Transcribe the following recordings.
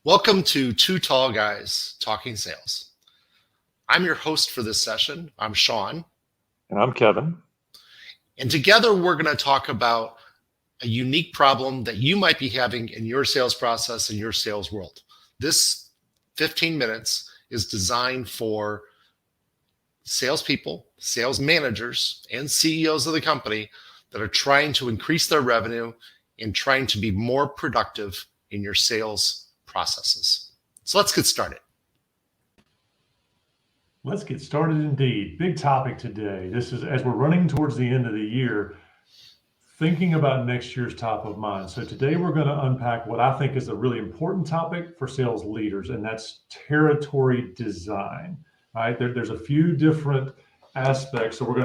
Welcome to Two Tall Guys Talking Sales. I'm your host for this session. I'm Sean. And I'm Kevin. And together we're going to talk about a unique problem that you might be having in your sales process in your sales world. This 15 minutes is designed for salespeople, sales managers, and CEOs of the company that are trying to increase their revenue and trying to be more productive in your sales processes. So let's get started. Let's get started indeed. Big topic today. This is as we're running towards the end of the year, thinking about next year's top of mind. So today we're going to unpack what I think is a really important topic for sales leaders, and that's territory design. All right, there's a few different aspects. So we're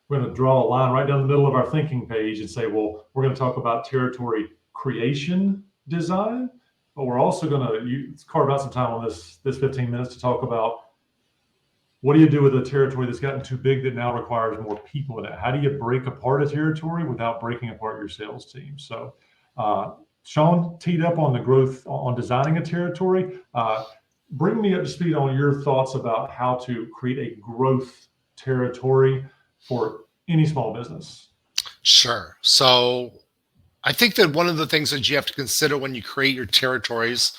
going to draw a line right down the middle of our thinking page and say, well, we're going to talk about territory creation design, but we're also going to carve out some time on this 15 minutes to talk about what do you do with a territory that's gotten too big that now requires more people in it? How do you break apart a territory without breaking apart your sales team? So Sean teed up on the growth on designing a territory. Bring me up to speed on your thoughts about how to create a growth territory for any small business. Sure. So I think that one of the things that you have to consider when you create your territories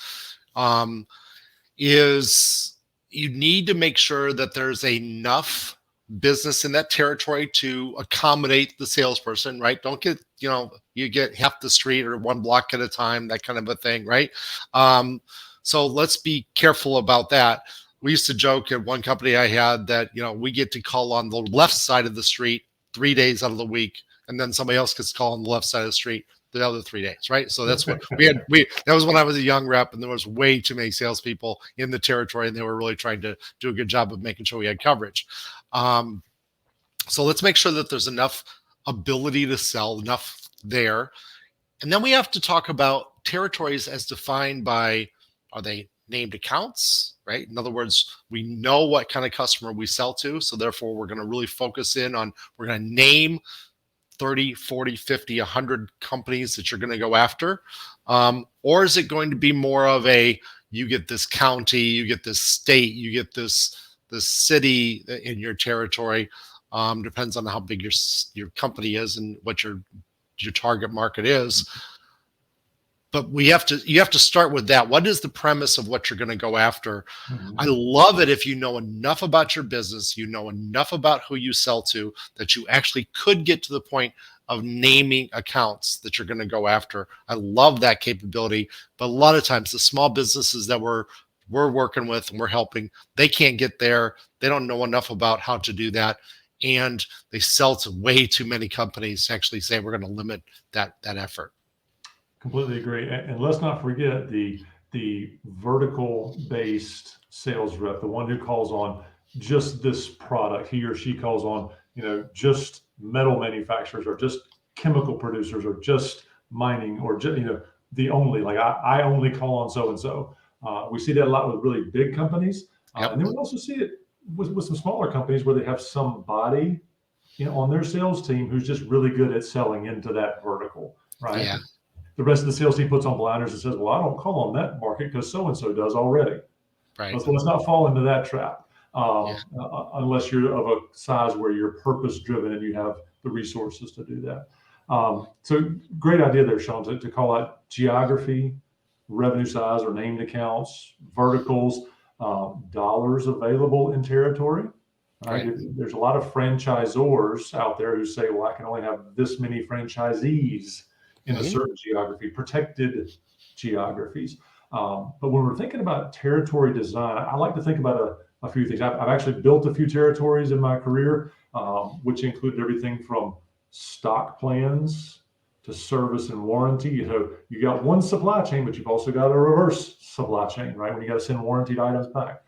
is you need to make sure that there's enough business in that territory to accommodate the salesperson, right? Don't get, you get half the street or one block at a time, that kind of a thing, right? So let's be careful about that. We used to joke at one company I had that, we get to call on the left side of the street 3 days out of the week, and then somebody else gets called on the left side of the street the other 3 days, right? So that's what that was when I was a young rep, and there was way too many salespeople in the territory, and they were really trying to do a good job of making sure we had coverage. So let's make sure that there's enough ability to sell, enough there. And then we have to talk about territories as defined by, are they named accounts, right? In other words, we know what kind of customer we sell to, so therefore we're going to really focus in on, we're going to name 30, 40, 50, 100 companies that you're going to go after? Or is it going to be more of a, you get this county, you get this state, you get this city in your territory? Depends on how big your company is and what your target market is. But you have to start with that. What is the premise of what you're going to go after? Mm-hmm. I love it if you know enough about your business, you know enough about who you sell to, that you actually could get to the point of naming accounts that you're going to go after. I love that capability. But a lot of times the small businesses that we're working with and we're helping, they can't get there. They don't know enough about how to do that. And they sell to way too many companies to actually say we're going to limit that effort. Completely agree. And let's not forget the vertical-based sales rep, the one who calls on just this product. He or she calls on, just metal manufacturers or just chemical producers or just mining or just, the only, like I only call on so-and-so. We see that a lot with really big companies. Yep. And then we also see it with some smaller companies where they have somebody, on their sales team who's just really good at selling into that vertical, right? Yeah. The rest of the sales team puts on blinders and says, well, I don't call on that market because so-and-so does already. Right. So let's not fall into that trap unless you're of a size where you're purpose-driven and you have the resources to do that. So great idea there, Sean, to call out geography, revenue size or named accounts, verticals, dollars available in territory. Right? There's a lot of franchisors out there who say, well, I can only have this many franchisees in a certain geography, protected geographies. But when we're thinking about territory design, I like to think about a few things. I've actually built a few territories in my career, which included everything from stock plans to service and warranty. You got one supply chain, but you've also got a reverse supply chain, right? When you got to send warranted items back,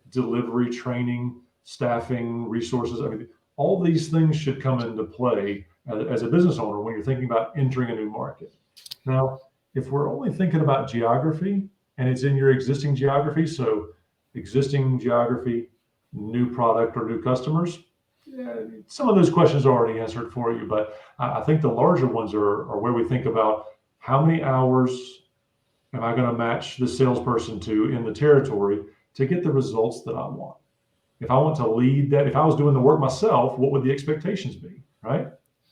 delivery, training, staffing, resources. I mean, all these things should come into play as a business owner when you're thinking about entering a new market. Now, if we're only thinking about geography and it's in your existing geography, so existing geography, new product or new customers, some of those questions are already answered for you, but I think the larger ones are where we think about how many hours am I going to match the salesperson to in the territory to get the results that I want? If I want to lead that, if I was doing the work myself, what would the expectations be? Right?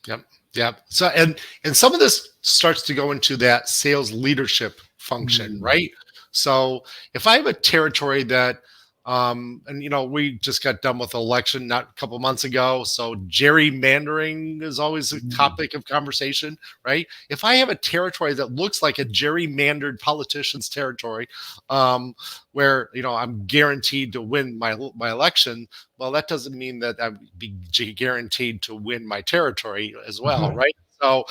Yep. Yep. So and some of this starts to go into that sales leadership function, right? So if I have a territory that and we just got done with election not a couple months ago, so gerrymandering is always a topic of conversation, right? If I have a territory that looks like a gerrymandered politician's territory, where I'm guaranteed to win my election, well, that doesn't mean that I'd be guaranteed to win my territory as well, right? So,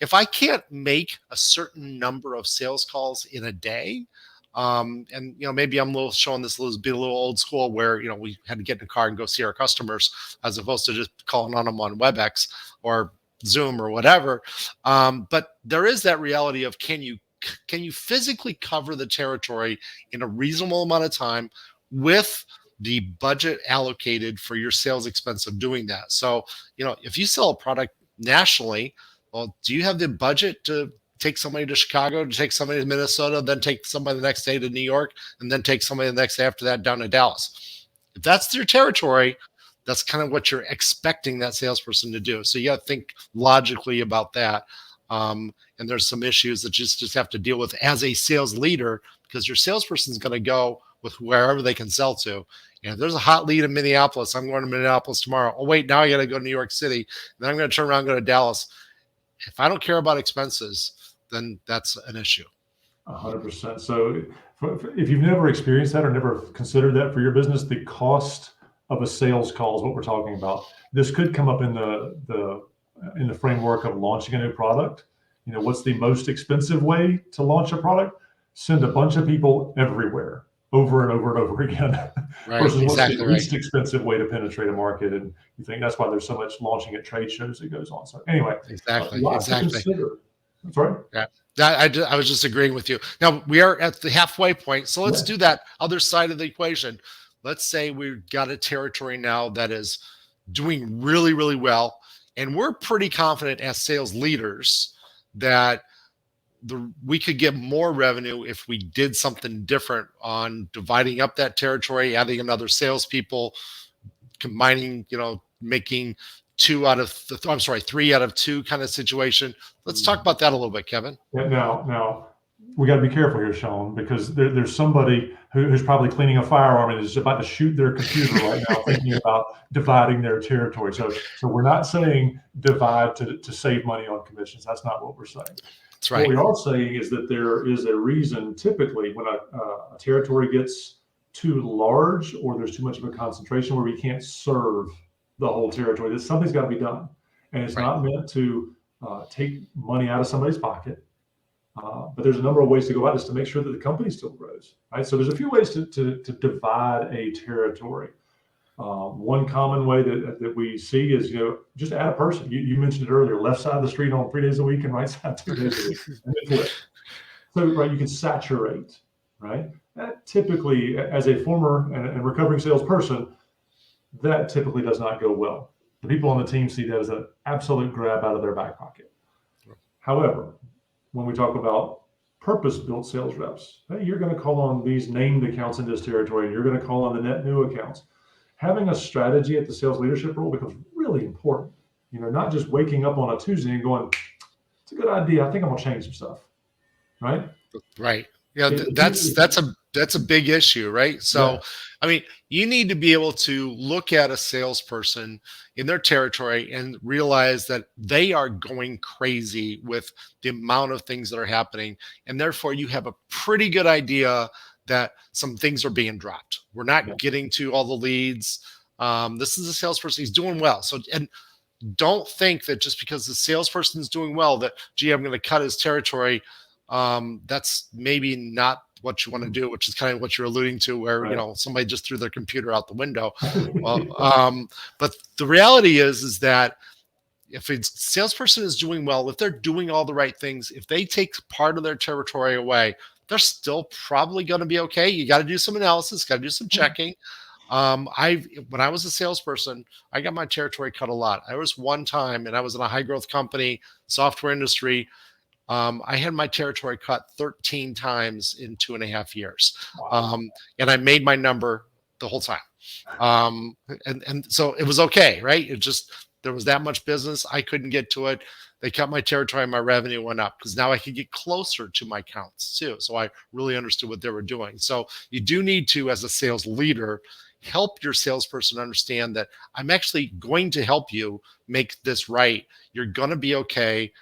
if I can't make a certain number of sales calls in a day, and maybe I'm showing this a little old school where we had to get in the car and go see our customers as opposed to just calling on them on WebEx or Zoom or whatever. But there is that reality of can you physically cover the territory in a reasonable amount of time with the budget allocated for your sales expense of doing that. So if you sell a product nationally, well, do you have the budget to take somebody to Chicago, to take somebody to Minnesota, then take somebody the next day to New York, and then take somebody the next day after that down to Dallas? If that's your territory, that's kind of what you're expecting that salesperson to do. So you got to think logically about that. And there's some issues that you just have to deal with as a sales leader, because your salesperson is going to go with wherever they can sell to. If there's a hot lead in Minneapolis, I'm going to Minneapolis tomorrow. Oh, wait, now I got to go to New York City. Then I'm going to turn around and go to Dallas. If I don't care about expenses, then that's an issue. 100%. So if you've never experienced that or never considered that for your business, the cost of a sales call is what we're talking about. This could come up in the framework of launching a new product. What's the most expensive way to launch a product? Send a bunch of people everywhere, over and over and over again. Right, versus exactly what's the least expensive way to penetrate a market. And you think that's why there's so much launching at trade shows that goes on. So anyway, exactly. To consider. That's right. Yeah. I was just agreeing with you. Now we are at the halfway point. So let's do that other side of the equation. Let's say we've got a territory now that is doing really, really well. And we're pretty confident as sales leaders that we could get more revenue if we did something different on dividing up that territory, adding another salespeople, combining, making 3 out of 2 kind of situation. Let's talk about that a little bit, Kevin. Now we got to be careful here, Sean, because there's somebody who's probably cleaning a firearm and is about to shoot their computer right now, thinking about dividing their territory. So we're not saying divide to save money on commissions. That's not what we're saying. That's right. What we are saying is that there is a reason typically when a territory gets too large or there's too much of a concentration where we can't serve the whole territory, that something's got to be done. And it's not meant to take money out of somebody's pocket. But there's a number of ways to go about this to make sure that the company still grows, right? So there's a few ways to divide a territory. One common way that we see is, just add a person. You mentioned it earlier, left side of the street on 3 days a week and right side 2 days a week. And then flip. So, right, you can saturate, right? That typically, as a former and recovering salesperson, that typically does not go well. The people on the team see that as an absolute grab out of their back pocket. However, when we talk about purpose-built sales reps, hey, you're going to call on these named accounts in this territory, and you're going to call on the net new accounts. Having a strategy at the sales leadership role becomes really important. Not just waking up on a Tuesday and going, it's a good idea. I think I'm going to change some stuff. Right? Right. Yeah, that's a big issue, right? So, yeah. You need to be able to look at a salesperson in their territory and realize that they are going crazy with the amount of things that are happening. And therefore, you have a pretty good idea that some things are being dropped. We're not getting to all the leads. This is a salesperson. He's doing well. So, and don't think that just because the salesperson is doing well that, gee, I'm going to cut his territory. That's maybe not what you want to do, which is kind of what you're alluding to, where somebody just threw their computer out the window. But the reality is that if a salesperson is doing well, if they're doing all the right things, if they take part of their territory away, they're still probably going to be okay. You got to do some analysis, got to do some checking. When I was a salesperson, I got my territory cut a lot. There was one time, and I was in a high growth company, software industry. I had my territory cut 13 times in 2.5 years. Wow. And I made my number the whole time. And so it was okay, right? It just, there was that much business. I couldn't get to it. They cut my territory and my revenue went up because now I could get closer to my counts too. So I really understood what they were doing. So you do need to, as a sales leader, help your salesperson understand that I'm actually going to help you make this right. You're going to be okay.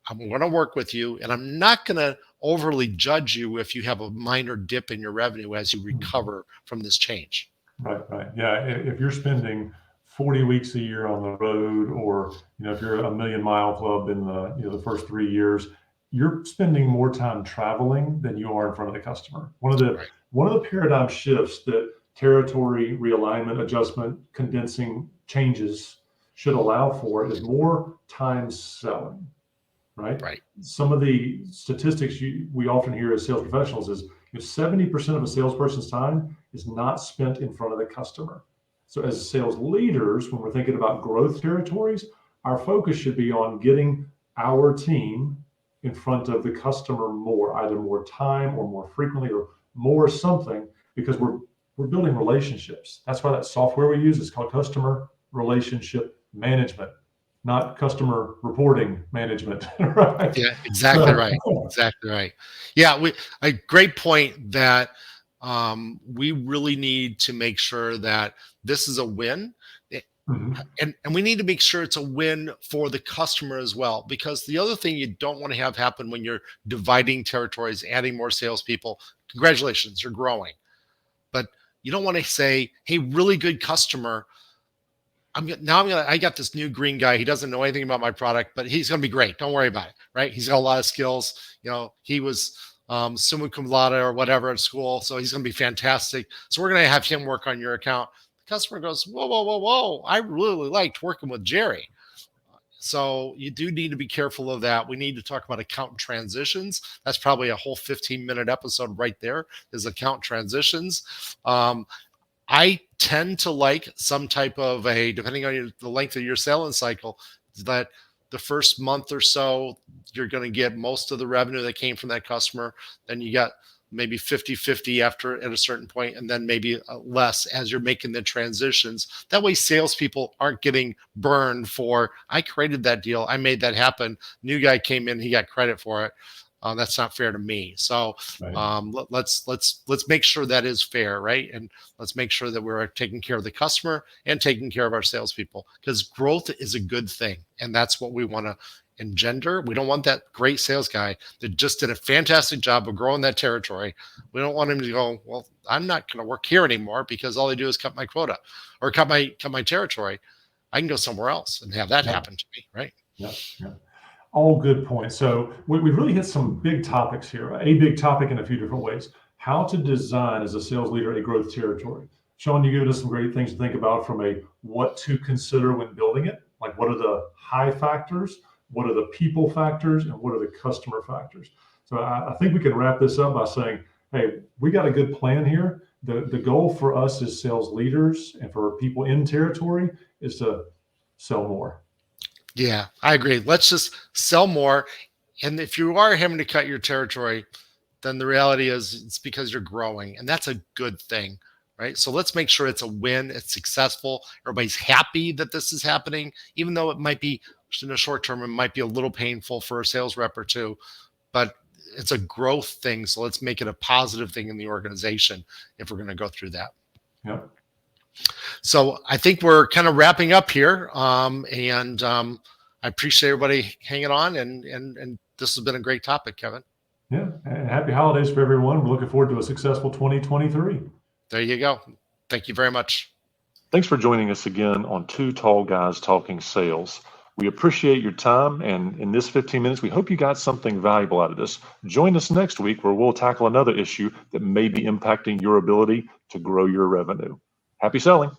I'm going to work with you, and I'm not going to overly judge you if you have a minor dip in your revenue as you recover from this change. Right, right. Yeah. If you're spending 40 weeks a year on the road, or, if you're a Million Mile Club in the first 3 years, you're spending more time traveling than you are in front of the customer. One of the paradigm shifts that territory realignment, adjustment, condensing changes should allow for is more time selling. Right. Right. Some of the statistics we often hear as sales professionals is 70% of a salesperson's time is not spent in front of the customer. So as sales leaders, when we're thinking about growth territories, our focus should be on getting our team in front of the customer more, either more time or more frequently or more something, because we're building relationships. That's why that software we use is called customer relationship management, not customer reporting management. Right? Yeah, exactly right. Exactly right. Yeah, a great point that we really need to make sure that this is a win. Mm-hmm. And we need to make sure it's a win for the customer as well, because the other thing you don't want to have happen when you're dividing territories, adding more salespeople, congratulations, you're growing. But you don't want to say, hey, really good customer, I got this new green guy. He doesn't know anything about my product, but he's going to be great. Don't worry about it. Right. He's got a lot of skills. He was summa cum laude or whatever at school. So he's going to be fantastic. So we're going to have him work on your account. The customer goes, whoa, whoa, whoa, whoa. I really liked working with Jerry. So you do need to be careful of that. We need to talk about account transitions. That's probably a whole 15-minute episode right there, is account transitions. I tend to like some type of depending on the length of your selling cycle, that the first month or so, you're going to get most of the revenue that came from that customer. Then you got maybe 50-50 after at a certain point, and then maybe less as you're making the transitions. That way salespeople aren't getting burned for, I created that deal, I made that happen. New guy came in, he got credit for it. That's not fair to me. So Right. let's make sure that is fair, right? And let's make sure that we're taking care of the customer and taking care of our salespeople, because growth is a good thing, and that's what we want to engender. We don't want that great sales guy that just did a fantastic job of growing that territory. We don't want him to go, well, I'm not going to work here anymore because all they do is cut my quota or cut my territory. I can go somewhere else and have that happen to me, right? Yeah. Yeah. All good points. So we've really hit some big topics here, a big topic in a few different ways. How to design as a sales leader a growth territory. Sean, you gave us some great things to think about from a what to consider when building it. Like, what are the high factors? What are the people factors? And what are the customer factors? So I think we can wrap this up by saying, hey, we got a good plan here. The goal for us as sales leaders and for people in territory is to sell more. Yeah, I agree. Let's just sell more. And if you are having to cut your territory, then the reality is it's because you're growing, and that's a good thing, right? So let's make sure it's a win, it's successful. Everybody's happy that this is happening, even though it might be in the short term, it might be a little painful for a sales rep or two, but it's a growth thing. So let's make it a positive thing in the organization if we're going to go through that. Yep. So I think we're kind of wrapping up here. I appreciate everybody hanging on, and this has been a great topic, Kevin. Yeah. And happy holidays for everyone. We're looking forward to a successful 2023. There you go. Thank you very much. Thanks for joining us again on Two Tall Guys Talking Sales. We appreciate your time, and in this 15 minutes, we hope you got something valuable out of this. Join us next week where we'll tackle another issue that may be impacting your ability to grow your revenue. Happy selling.